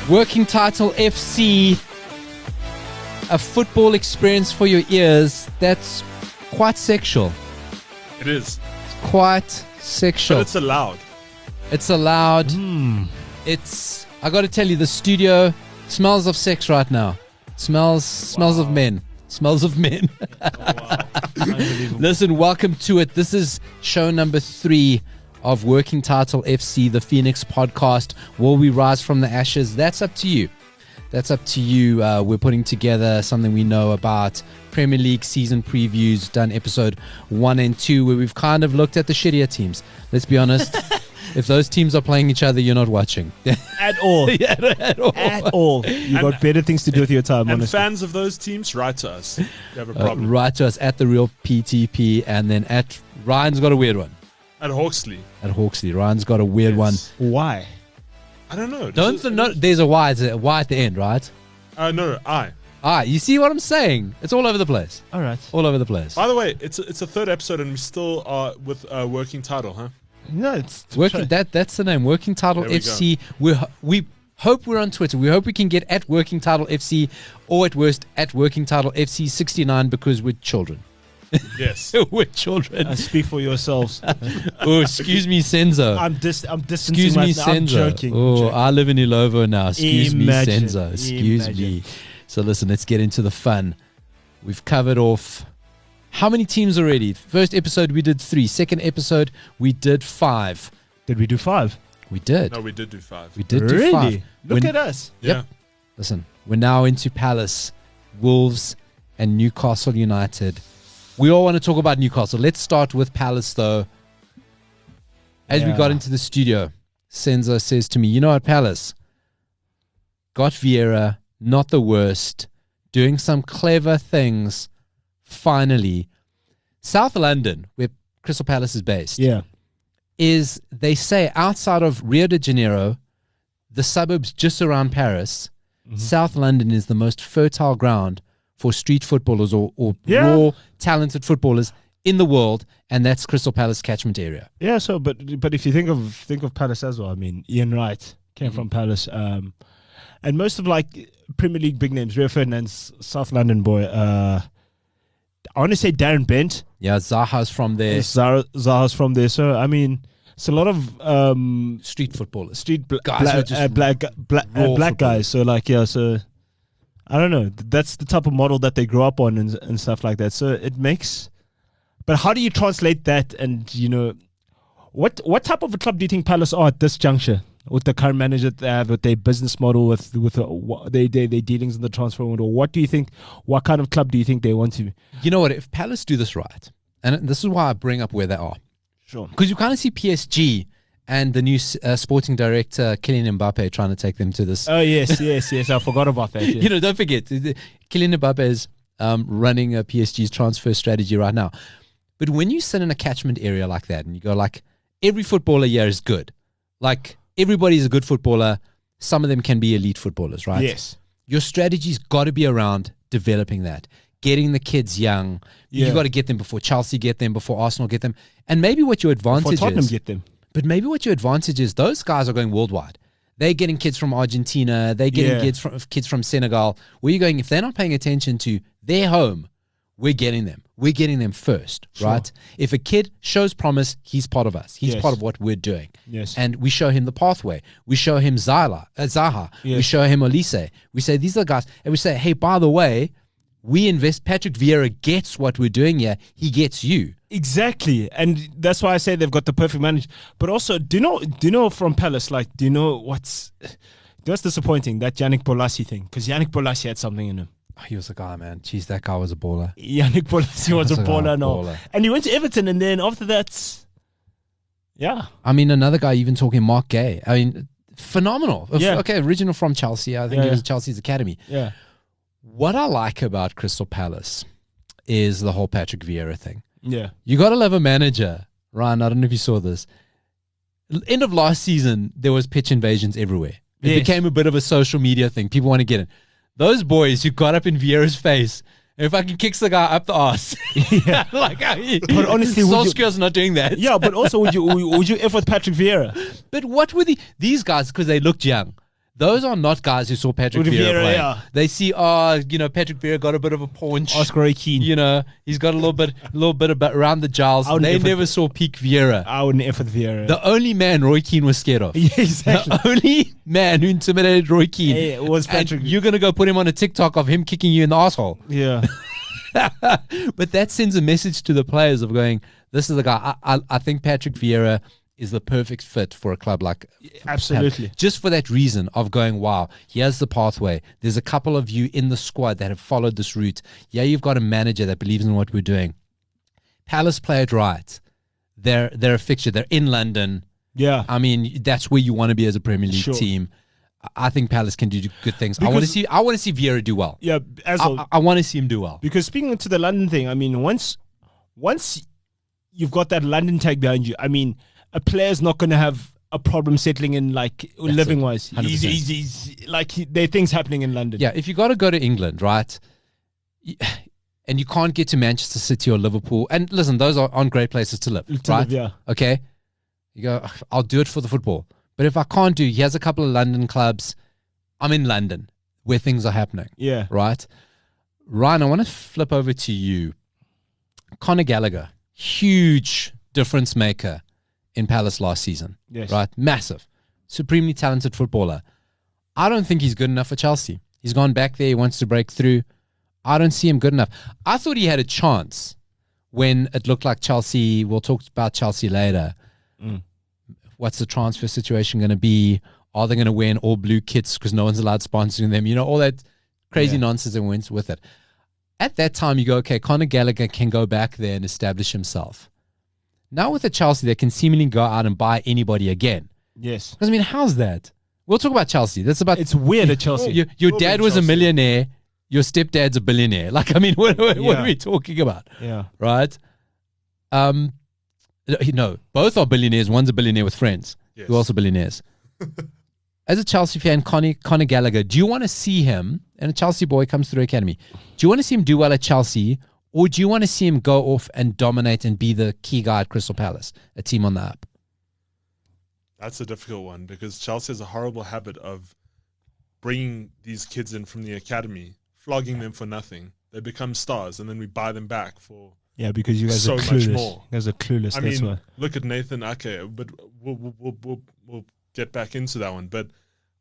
Working Title FC, a football experience for your ears that's quite sexual. It is. It's quite sexual. But it's allowed. It's allowed. It's, I got to tell you, the studio smells of sex right now. Smells of men. Smells of men. Listen, welcome to it. This is show number 3 of Working Title FC, the Phoenix podcast. Will we rise from the ashes? That's up to you. That's up to you. We're putting together something we know about Premier League season previews, done episode 1 and 2, where we've kind of looked at the shittier teams. Let's be honest. If those teams are playing each other, you're not watching. At all. Yeah, at all. At all. You've got better things to do with your time, And honestly. fans of those teams, write to us. You have a problem. Write to us at The Real PTP, and then at Ryan's got a weird one. At Hawksley. At Hawksley. Ryan's got a weird one. Why? I don't know. There's a Y. It's a Y at the end, right? No, I. You see what I'm saying? It's all over the place. All right. All over the place. By the way, it's a third episode and we still are with Working Title, huh? No, it's Working. That's the name. Working Title There we FC. We hope we're on Twitter. We hope we can get at Working Title FC, or at worst at Working Title FC 69, because we're children. Yes. We're children. speak for yourselves. Oh, excuse me, Senzo. I'm distancing Excuse me, myself. I'm Senzo. joking. Oh, I live in Ilovo now. Excuse Imagine. me, Senzo. Excuse me. So listen, let's get into the fun. We've covered off how many teams already? First episode we did 3. Second episode we did 5. Did we do 5? We did. No, we did do 5. We did do 5. Look at us. Yeah. Yep. Listen, we're now into Palace, Wolves, and Newcastle United. We all want to talk about Newcastle. Let's start with Palace, though. As we got into the studio, Senzo says to me, you know what, Palace? Got Viera, not the worst, doing some clever things, finally. South London, where Crystal Palace is based, is, they say, outside of Rio de Janeiro, the suburbs just around Paris, South London is the most fertile ground for street footballers or raw, talented footballers in the world, and that's Crystal Palace catchment area. Yeah, so but if you think of Palace as well, I mean, Ian Wright came from Palace, and most of like Premier League big names, Rio Ferdinand's South London boy, I want to say Darren Bent. Yeah, Zaha's from there. Zaha's from there. So I mean, it's a lot of street footballers, guys, black guys. So like, yeah, so I don't know. That's the type of model that they grow up on and stuff like that. So it makes. But how do you translate that? And you know, what type of a club do you think Palace are at this juncture with the current manager that they have, with their business model, with their dealings in the transfer window? What do you think? What kind of club do you think they want to be? You know what? If Palace do this right, and this is why I bring up where they are, sure, because you kind of see PSG and the new sporting director Kylian Mbappe trying to take them to this. Oh yes. I forgot about that. Yeah. You know, don't forget, Kylian Mbappe is running a PSG's transfer strategy right now. But when you sit in a catchment area like that and you go like, every footballer here is good. Like, everybody's a good footballer. Some of them can be elite footballers, right? Yes. Your strategy's got to be around developing that, getting the kids young. Yeah. You got to get them before Chelsea get them, before Arsenal get them. And maybe what your advantage Before Tottenham is, get them. but maybe what your advantage is, those guys are going worldwide. They're getting kids from Argentina. They're getting kids from Senegal. Where you're going, if they're not paying attention to their home, we're getting them. We're getting them first, right? If a kid shows promise, he's part of us. He's part of what we're doing. Yes. And we show him the pathway. We show him Zaha. We show him Olise. We say, these are the guys. And we say, hey, by the way, we invest. Patrick Viera gets what we're doing here. He gets you. Exactly. And that's why I say they've got the perfect manager. But also, do you know from Palace, like, do you know what's disappointing? That Yannick Bolasie thing. Because Yannick Bolasie had something in him. Oh, he was a guy, man. Jeez, that guy was a baller. Yannick Bolasie was a baller, no. Baller. And he went to Everton, and then after that, yeah. I mean, another guy, even talking Mark Gay. I mean, phenomenal. Yeah. Okay, original from Chelsea. I think he was Chelsea's academy. Yeah. What I like about Crystal Palace is the whole Patrick Vieira thing. Yeah. You got to love a manager. Ryan, I don't know if you saw this. End of last season, there was pitch invasions everywhere. It became a bit of a social media thing. People want to get in. Those boys who got up in Vieira's face and fucking kicks the guy up the arse. Yeah. Like, but honestly, Solskjaer's not doing that. Yeah, but also would you F with Patrick Vieira? But what were these guys, because they looked young, Those are not guys who saw Patrick With Viera Viera, play. yeah. They see, Patrick Viera got a bit of a paunch. Oscar Roy Keane. He's got a little bit about around the jowls. They never saw peak Viera. I wouldn't F with Viera. The only man Roy Keane was scared of. Yeah, exactly. The only man who intimidated Roy Keane was Patrick. And you're going to go put him on a TikTok of him kicking you in the asshole. Yeah. But that sends a message to the players of going, this is the guy. I think Patrick Viera is the perfect fit for a club like Absolutely. just for that reason of going, wow, here's the pathway. There's a couple of you in the squad that have followed this route. Yeah, you've got a manager that believes in what we're doing. Palace play it right. They're a fixture. They're in London. Yeah. I mean, that's where you want to be as a Premier League team. I think Palace can do good things. I want to see Viera do well. Yeah, I want to see him do well. Because speaking to the London thing, I mean, once you've got that London tag behind you, I mean, a player's not going to have a problem settling in, like, living wise. He's like, there are things happening in London. Yeah, if you got to go to England, right, and you can't get to Manchester City or Liverpool, and listen, those aren't great places to live, right? Yeah. Okay, you go, I'll do it for the football. But if I can't do, he has a couple of London clubs. I'm in London where things are happening. Yeah. Right? Ryan, I want to flip over to you. Conor Gallagher, huge difference maker in Palace last season. Yes. Right? Massive. Supremely talented footballer. I don't think he's good enough for Chelsea. He's gone back there. He wants to break through. I don't see him good enough. I thought he had a chance when it looked like Chelsea. We'll talk about Chelsea later. What's the transfer situation going to be? Are they going to wear all blue kits because no one's allowed sponsoring them? You know, all that crazy nonsense that went with it. At that time, you go, okay, Conor Gallagher can go back there and establish himself. Now with the Chelsea, they can seemingly go out and buy anybody again. Yes. Because, I mean, how's that? We'll talk about Chelsea. It's weird at Chelsea. Your dad was a millionaire. Your stepdad's a billionaire. Like, I mean, what are we talking about? Yeah. Right? No, both are billionaires. One's a billionaire with friends who are also billionaires. As a Chelsea fan, Conor Gallagher, do you want to see him, and a Chelsea boy comes through academy, do you want to see him do well at Chelsea, or do you want to see him go off and dominate and be the key guy at Crystal Palace, a team on the up? That's a difficult one because Chelsea has a horrible habit of bringing these kids in from the academy, flogging them for nothing. They become stars, and then we buy them back for... Yeah, because you guys so are clueless. much more. You guys are clueless. I that's mean, why. look at Nathan Ake, but we'll get back into that one. But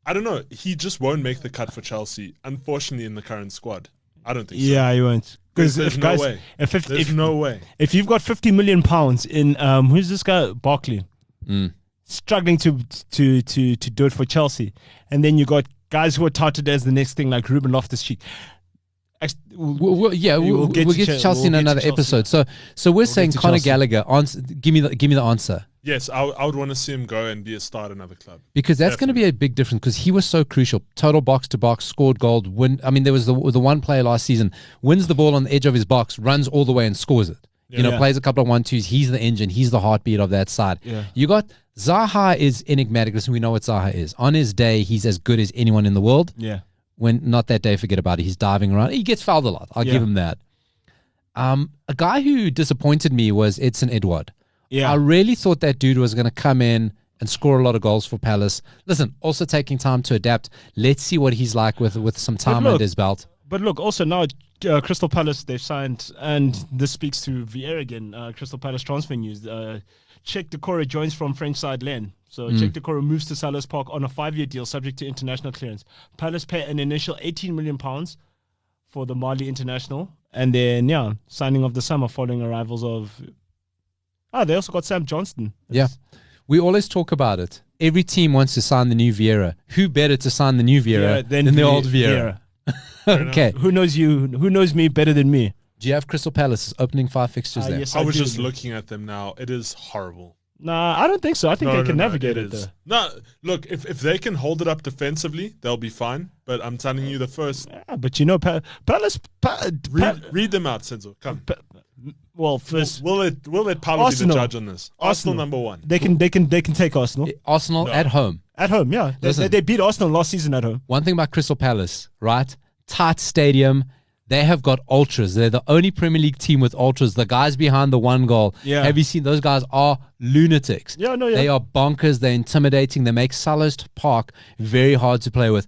I don't know. He just won't make the cut for Chelsea, unfortunately, in the current squad. I don't think so. Yeah, he won't. Because there's no way. There's no way. If you've got £50 million in who's this guy? Barkley. Struggling to do it for Chelsea. And then you got guys who are touted as the next thing like Ruben Loftus-Cheek. We'll get to Chelsea in another episode. So we're saying Conor Gallagher. Give me the answer. Yes, I would want to see him go and be a star at another club because that's going to be a big difference. Because he was so crucial, total box to box, scored goal. I mean, there was the one player last season wins the ball on the edge of his box, runs all the way and scores it. Plays a couple of 1-2s. He's the engine. He's the heartbeat of that side. Yeah. You got Zaha is enigmatic. Listen, we know what Zaha is. On his day, he's as good as anyone in the world. Yeah. When not that day, forget about it. He's diving around. He gets fouled a lot. I'll give him that. A guy who disappointed me was Edson Edouard. Yeah. I really thought that dude was going to come in and score a lot of goals for Palace. Listen, also taking time to adapt. Let's see what he's like with some time under his belt. But look, also now Crystal Palace, they've signed, and this speaks to Viera again, Crystal Palace transfer news. Cheikh Decore joins from French side Lens. So Cheikh Decore moves to Selhurst Park on a 5-year deal subject to international clearance. Palace pay an initial £18 million for the Mali international. And then, signing of the summer following arrivals of... they also got Sam Johnston. Yeah. We always talk about it. Every team wants to sign the new Viera. Who better to sign the new Viera than the old Viera? Okay. Who knows you? Who knows me better than me? Do you have Crystal Palace opening 5 fixtures there? Yes, I was just looking at them now. It is horrible. Nah, I don't think so. I think they can navigate it though. No, look, if they can hold it up defensively, they'll be fine. But I'm telling you, the first... Yeah, but Palace... read them out, Senzo. Come. Well, first... We'll let Paolo be the judge on this. Arsenal number 1. They can take Arsenal. Arsenal at home. At home, yeah. They beat Arsenal last season at home. One thing about Crystal Palace, right? Tight stadium. They have got ultras. They're the only Premier League team with ultras. The guys behind the one goal. Yeah. Have you seen those guys are lunatics? Yeah, no, yeah. They are bonkers. They're intimidating. They make Selhurst Park very hard to play with.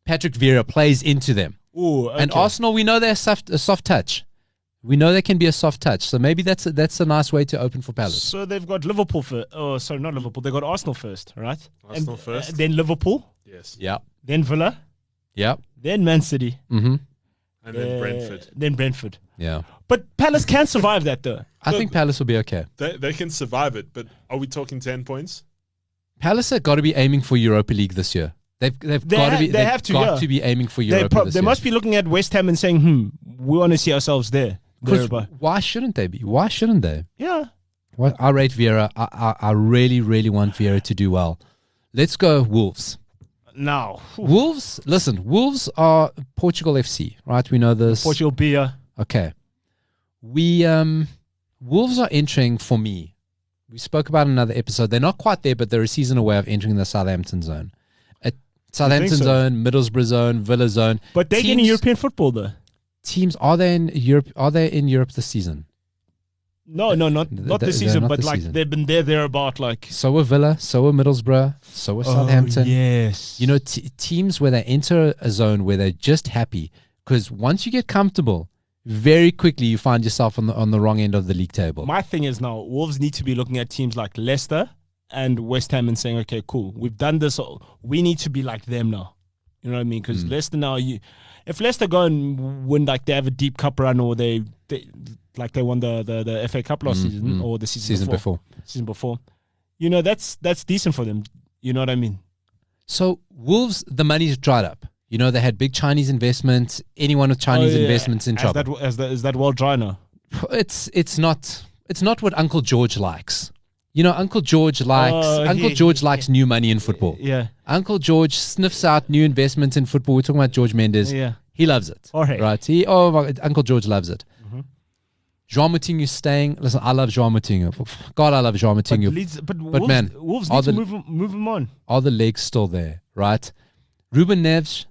Patrick Viera plays into them. Ooh, okay. And Arsenal, we know they're a soft touch. We know they can be a soft touch. So maybe that's a nice way to open for Palace. So they've got Liverpool first. Oh, sorry, not Liverpool. They've got Arsenal first, right? Arsenal first. Then Liverpool. Yes. Yeah. Then Villa. Yeah. Then Man City. Mm-hmm. And then Brentford. Then Brentford. Yeah. But Palace can survive that, though. I think Palace will be okay. They can survive it, but are we talking 10 points? Palace have got to be aiming for Europa League this year. They've got to be. They have to be aiming for Europa this they year. must be looking at West Ham and saying, we want to see ourselves there. Why shouldn't they be? Why shouldn't they? Yeah. Well, I rate Viera. I really, really want Viera to do well. Let's go Wolves. Now. Wolves, listen, Wolves are Portugal FC, right? We know this. Portugal beer. Okay. Wolves are entering, for me, we spoke about in another episode, they're not quite there, but they're a season away of entering the Southampton zone. Southampton zone, Middlesbrough zone, Villa zone. But they're getting European football, though. Teams, are they in Europe? Are they in Europe this season? No, not this season, but like season. they've been there about like. So were Villa, so were Middlesbrough, so were Southampton. Yes. You know, teams where they enter a zone where they're just happy, because once you get comfortable, very quickly you find yourself on the wrong end of the league table. My thing is now, Wolves need to be looking at teams like Leicester and West Ham and saying, okay, cool, we've done this. We need to be like them now. You know what I mean? Because Leicester now, if Leicester go and win, like they have a deep cup run, or they won the FA Cup last season or the season before, you know, that's decent for them. You know what I mean? So Wolves, the money's dried up. You know, they had big Chinese investments. Anyone with Chinese investments in trouble. Is that well dry now? It's not what Uncle George likes. You know, Uncle George likes new money in football. Yeah. Uncle George sniffs out new investments in football. We're talking about Jorge Mendes. Yeah. He loves it. Jorge. Right. Uncle George loves it. João Moutinho staying. Listen, I love João Moutinho. God, I love João Moutinho. But Wolves need to move him on. Are the legs still there? Right. Ruben Neves.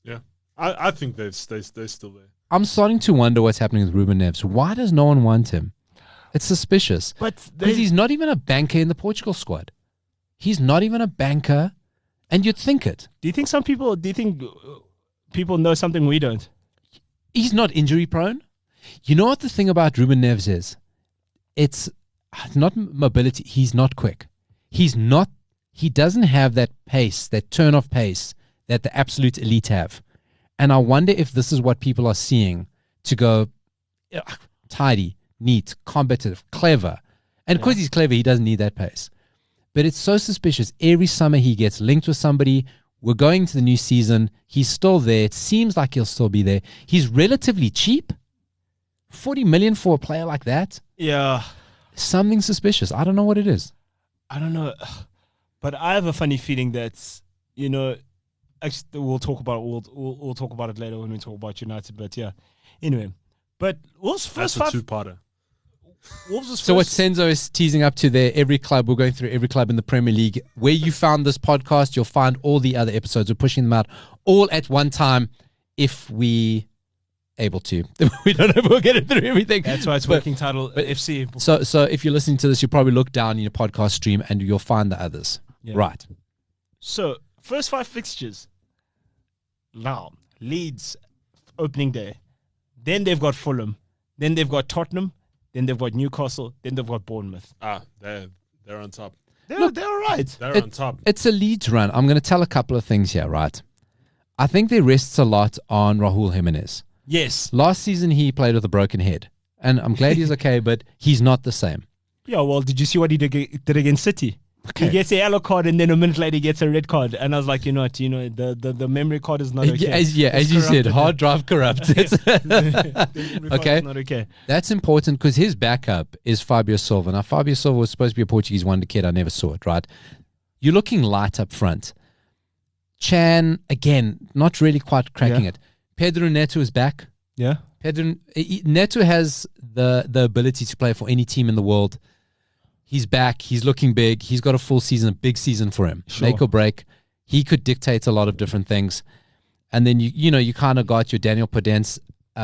Yeah. I think they're still there. I'm starting to wonder what's happening with Ruben Neves. Why does no one want him? It's suspicious. Because he's not even a banker in the Portugal squad. He's not even a banker, and you'd think it. Do you think people know something we don't? He's not injury prone. You know what the thing about Ruben Neves is? It's not mobility. He's not quick. He doesn't have that pace, that turn off pace that the absolute elite have. And I wonder if this is what people are seeing to go tidy, neat, combative, clever. And because he's clever, he doesn't need that pace. But it's so suspicious. Every summer he gets linked with somebody. We're going to the new season. He's still there. It seems like he'll still be there. He's relatively cheap. 40 million for a player like that? Yeah. Something suspicious. I don't know what it is. I don't know. But I have a funny feeling that, you know, actually we'll talk about it later when we talk about United. But yeah. Anyway. But Wolves' first That's a two-parter. So what Senzo is teasing up to there, every club, we're going through every club in the Premier League. Where you found this podcast, you'll find all the other episodes. We're pushing them out all at one time if we able to. We don't know if we'll get it through everything. That's why it's working title FC. So if you're listening to this, you probably look down in your podcast stream and you'll find the others. Yeah. Right. So first 5 fixtures. Now, Leeds, opening day. Then they've got Fulham. Then they've got Tottenham. Then they've got Newcastle. Then they've got Bournemouth. They're on top. They're all right. They're on top. It's a Leeds run. I'm going to tell a couple of things here, right? I think there rests a lot on Raúl Jiménez. Yes. Last season, he played with a broken head. And I'm glad he's okay, but he's not the same. Yeah, well, did you see what he did against City? Okay. He gets a yellow card and then a minute later he gets a red card. And I was like, you know what, the memory card is not okay. As you said, hard drive corrupt. Okay. Not okay. That's important because his backup is Fabio Silva. Now, Fabio Silva was supposed to be a Portuguese wonder kid. I never saw it, right? You're looking light up front. Chan, again, not really quite cracking it. Pedro Neto is back. Yeah. Neto has the ability to play for any team in the world. He's back. He's looking big. He's got a full season, a big season for him. Sure. Make or break. He could dictate a lot of different things. And then you kind of got your Daniel Podence,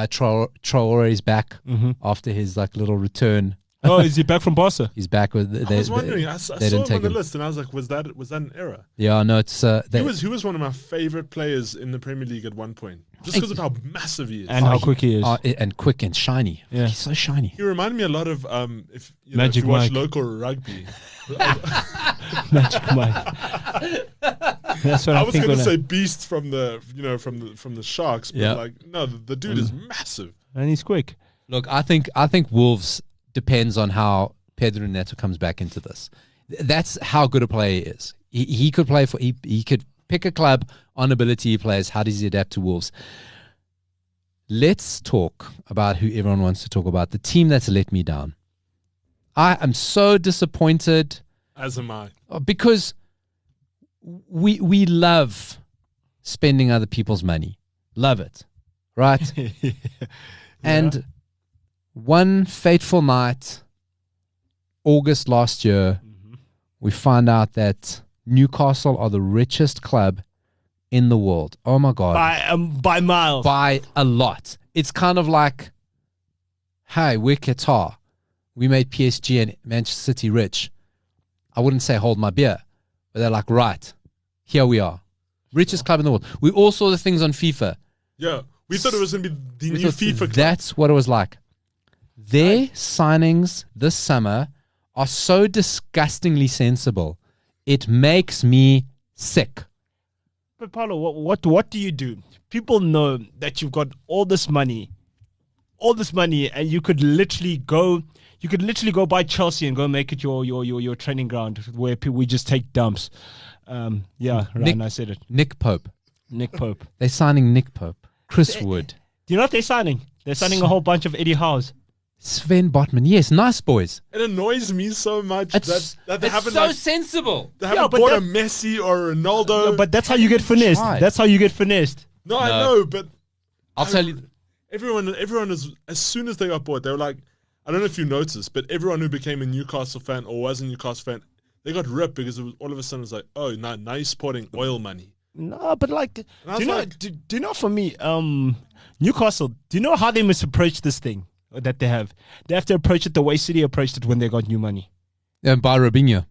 Traore's back after his like little return. Oh, is he back from Barca? He's back with. I was wondering. I saw him on the list, and I was like, "Was that an error?" Yeah, no, it's. He was one of my favorite players in the Premier League at one point, just because of how massive he is and how quick he is, and quick and shiny. Yeah, he's so shiny. He reminded me a lot of if you Magic watch Mike. local rugby. Magic Mike. That's what I was think. going to say Beast from the from the Sharks, but like no, the dude is massive and he's quick. Look, I think Wolves depends on how Pedro Neto comes back into this. That's how good a player he is. He could play for. He could pick a club on ability he plays. How does he adapt to Wolves? Let's talk about who everyone wants to talk about. The team that's let me down. I am so disappointed. As am I. Because we love spending other people's money. Love it. Right? Yeah. And one fateful night, August last year, we find out that Newcastle are the richest club in the world. Oh my God. By miles. By a lot. It's kind of like, hey, we're Qatar. We made PSG and Manchester City rich. I wouldn't say hold my beer, but they're like, right, here we are. Richest club in the world. We all saw the things on FIFA. Yeah. We thought it was going to be the new FIFA club. That's what it was like. Their signings this summer are so disgustingly sensible. It makes me sick. But Paulo, what do you do? People know that you've got all this money, and you could literally go buy Chelsea and go make it your training ground where we just take dumps. Yeah, right. I said it. Nick Pope. They're signing Nick Pope. Chris Wood. Do you know what they're signing? They're signing a whole bunch of Eddie Howe's. Sven Botman. Yes, nice boys. It annoys me so much that they haven't so sensible. They haven't bought a Messi or a Ronaldo. No, but that's how you get finessed. That's how you get finessed. No, I know, but I'll tell you. Everyone is, as soon as they got bought, they were like, I don't know if you noticed, but everyone who became a Newcastle fan or was a Newcastle fan, they got ripped because it was, all of a sudden it was like, oh, now you're supporting oil money. No, but like, do you know for me, Newcastle, do you know how they must approach this thing that they have? They have to approach it the way City approached it when they got new money. And by Robinho.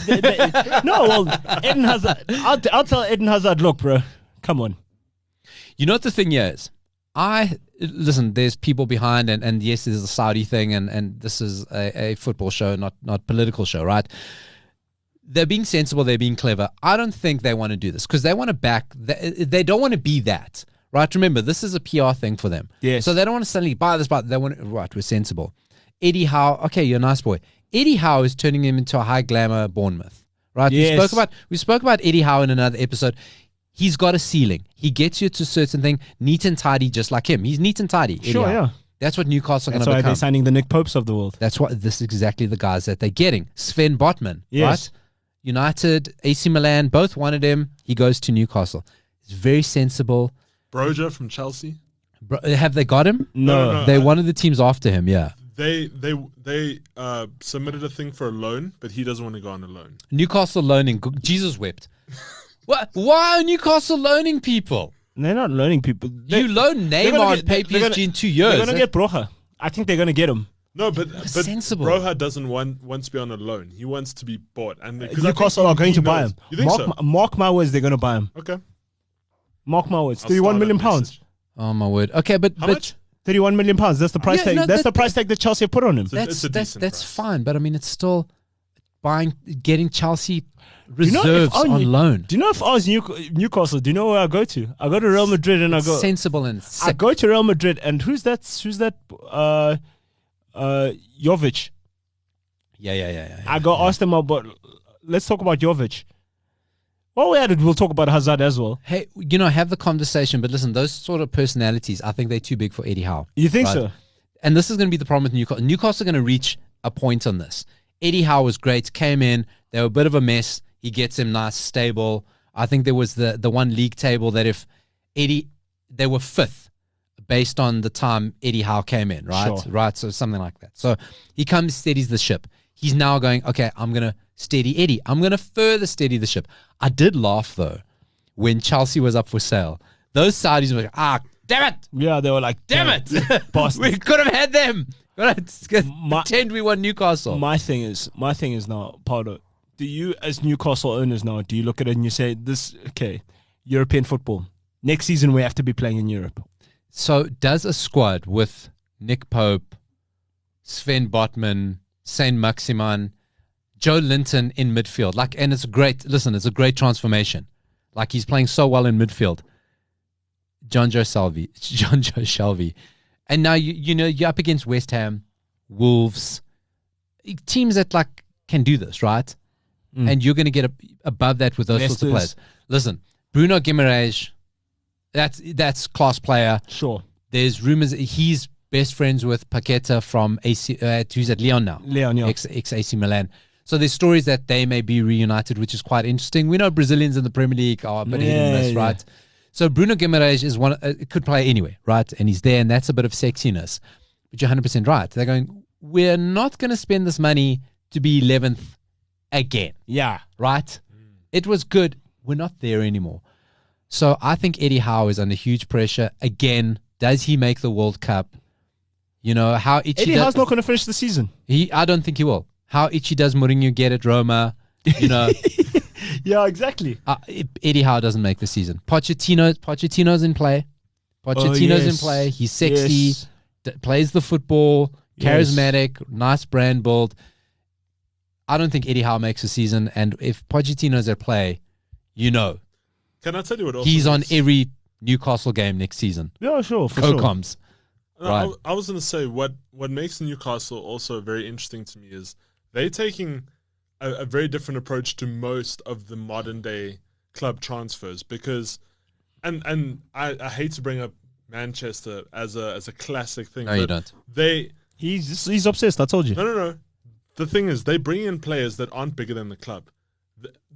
No, well, Eden Hazard, I'll tell Eden Hazard, look, bro, come on. You know what the thing is? Listen, there's people behind, and yes, there's a Saudi thing, and this is a football show, not political show, right? They're being sensible, they're being clever. I don't think they want to do this because they want to back, they don't want to be that, right? Remember, this is a PR thing for them. Yes. So they don't want to suddenly buy this, they want to, right, we're sensible. Eddie Howe, okay, you're a nice boy. Eddie Howe is turning him into a high glamour Bournemouth, right? Yes. We spoke about Eddie Howe in another episode. He's got a ceiling. He gets you to a certain thing, neat and tidy, just like him. He's neat and tidy. Sure, yeah. That's what Newcastle are going to become. That's why they're signing the Nick Popes of the world. This is exactly the guys that they're getting. Sven Botman, yes. Right? United, AC Milan, both wanted him. He goes to Newcastle. He's very sensible. Broja from Chelsea. Have they got him? No. They're one of the teams after him, yeah. They submitted a thing for a loan, but he doesn't want to go on a loan. Newcastle loaning. Jesus wept. What? Why are Newcastle loaning people? They're not loaning people. You loan Neymar and pay PSG in 2 years. They're going to get Broja. I think they're going to get him. No, but sensible. Broja doesn't want to be on a loan. He wants to be bought. And Newcastle are going to buy him. You think so? Mark my words, they're going to buy him. Okay. Mark my words. 31 million pounds. Oh my word. Okay, but how much? 31 million pounds. That's the price tag. That's the price tag that Chelsea have put on him. That's fine, but I mean, it's still getting Chelsea reserves on loan. Do you know if I was Newcastle? Do you know where I go to? I go to Real Madrid and it's sensible and sick. I go to Real Madrid and who's that? Jovic. Yeah. I go ask them about. Let's talk about Jovic. While we're at it, we'll talk about Hazard as well. Hey, have the conversation, but listen, those sort of personalities, I think they're too big for Eddie Howe. You think so? And this is going to be the problem with Newcastle. Newcastle are going to reach a point on this. Eddie Howe was great, came in, they were a bit of a mess. He gets him nice, stable. I think there was the one league table that if they were fifth based on the time Eddie Howe came in, right? Sure. Right, so something like that. So he comes, steadies the ship. He's now going, okay, I'm going to steady Eddie. I'm going to further steady the ship. I did laugh, though, when Chelsea was up for sale. those Saudis were like, damn it. Yeah, they were like, Damn it. bastards. We could have had them. Pretend we won Newcastle. My thing is now, Pardo, do you, as Newcastle owners now, do you look at it and you say, European football, next season we have to be playing in Europe? So does a squad with Nick Pope, Sven Botman, Saint Maximan, Joe Linton in midfield, and it's a great transformation. Like, he's playing so well in midfield. John Joe Shelby. And now you're up against West Ham, Wolves, teams that can do this, right? And you're going to get above that with those sorts of players. Listen, Bruno Guimaraes, that's class player. Sure. There's rumors that he's best friends with Paqueta from AC, who's at Lyon now. Lyon, yeah. Ex-AC Milan. So there's stories that they may be reunited, which is quite interesting. We know Brazilians in the Premier League are a bit hit and miss, right? So Bruno Guimaraes is could play anywhere, right? And he's there, and that's a bit of sexiness. But you're 100% right. They're going, we're not going to spend this money to be 11th again. Yeah. Right? It was good. We're not there anymore. So I think Eddie Howe is under huge pressure. Again, does he make the World Cup? How Ichi Eddie Howe's not going to finish the season. I don't think he will. How Ichi does Mourinho get at Roma, Yeah, exactly. Eddie Howe doesn't make the season. Pochettino's in play. In play. He's sexy, plays the football, charismatic, nice brand build. I don't think Eddie Howe makes the season, and if Pochettino's at play, Can I tell you what else? He's on every Newcastle game next season. Yeah, sure. For Co-coms. Sure. Right. I was going to say, what makes Newcastle also very interesting to me is they're taking a very different approach to most of the modern day club transfers, because and I hate to bring up Manchester as a classic thing. No, you don't. He's obsessed, I told you. No. The thing is, they bring in players that aren't bigger than the club.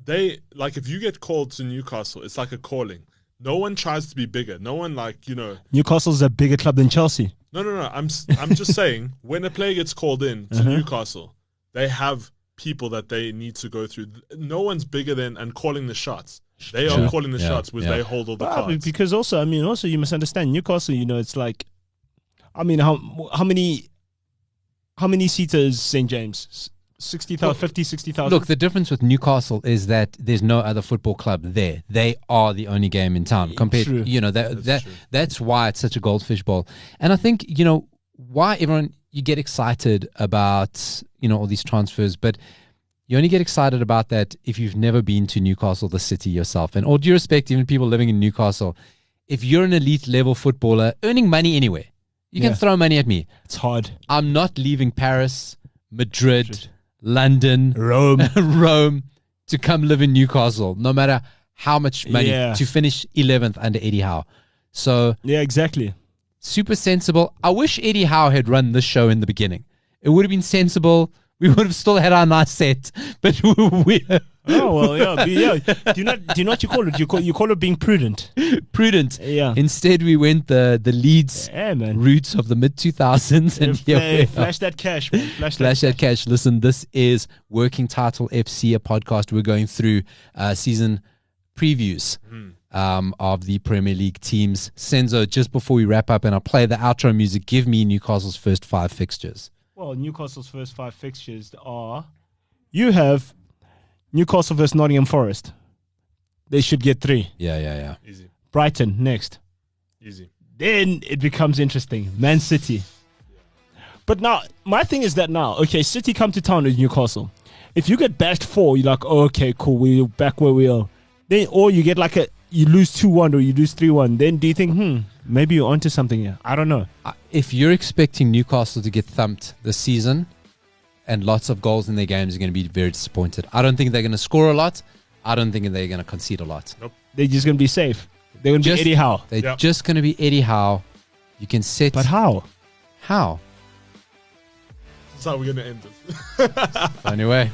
They, if you get called to Newcastle, it's like a calling. No one tries to be bigger. No one Newcastle's a bigger club than Chelsea. No. I'm just saying, when a player gets called in to Newcastle, they have people that they need to go through. No one's bigger than and calling the shots. They are calling the shots because they hold all the cards. Because also you must understand, Newcastle, it's like, how many seater is St. James? 60,000, 50, 60,000? Look, the difference with Newcastle is that there's no other football club there. They are the only game in town. True. That's why it's such a goldfish bowl. And I think, why everyone, you get excited about, all these transfers, but you only get excited about that if you've never been to Newcastle, the city yourself. And all due respect, even people living in Newcastle, if you're an elite level footballer earning money anywhere, you can throw money at me. It's hard. I'm not leaving Paris, Madrid, London, Rome to come live in Newcastle, no matter how much money to finish 11th under Eddie Howe. So yeah, exactly. Super sensible. I wish Eddie Howe had run this show in the beginning. It would have been sensible. We would have still had our nice set, but we. Oh well, yeah. Do you know what you call it? You call it being prudent. Prudent. Yeah. Instead, we went the Leeds roots of the mid 2000s, and flash that cash, man. Flash that cash. Listen, this is Working Title FC, a podcast. We're going through season previews of the Premier League teams. Senzo, just before we wrap up, and I'll play the outro music. Give me Newcastle's first 5 fixtures. Well, Newcastle's first 5 fixtures are: you have Newcastle versus Nottingham Forest. They should get 3. Yeah. Easy. Brighton next. Easy. Then it becomes interesting. Man City. But now, my thing is that now, okay, City come to town with Newcastle. If you get bashed 4, you're like, oh, okay, cool, we're back where we are. Then, or you get you lose 2-1 or you lose 3-1. Then do you think, maybe you're onto something here? I don't know. If you're expecting Newcastle to get thumped this season and lots of goals in their games, you're going to be very disappointed. I don't think they're going to score a lot. I don't think they're going to concede a lot. Nope. They're just going to be safe. They're going to be Eddie Howe. They're just going to be Eddie Howe. You can set... But how? How? That's how we're going to end this. Anyway...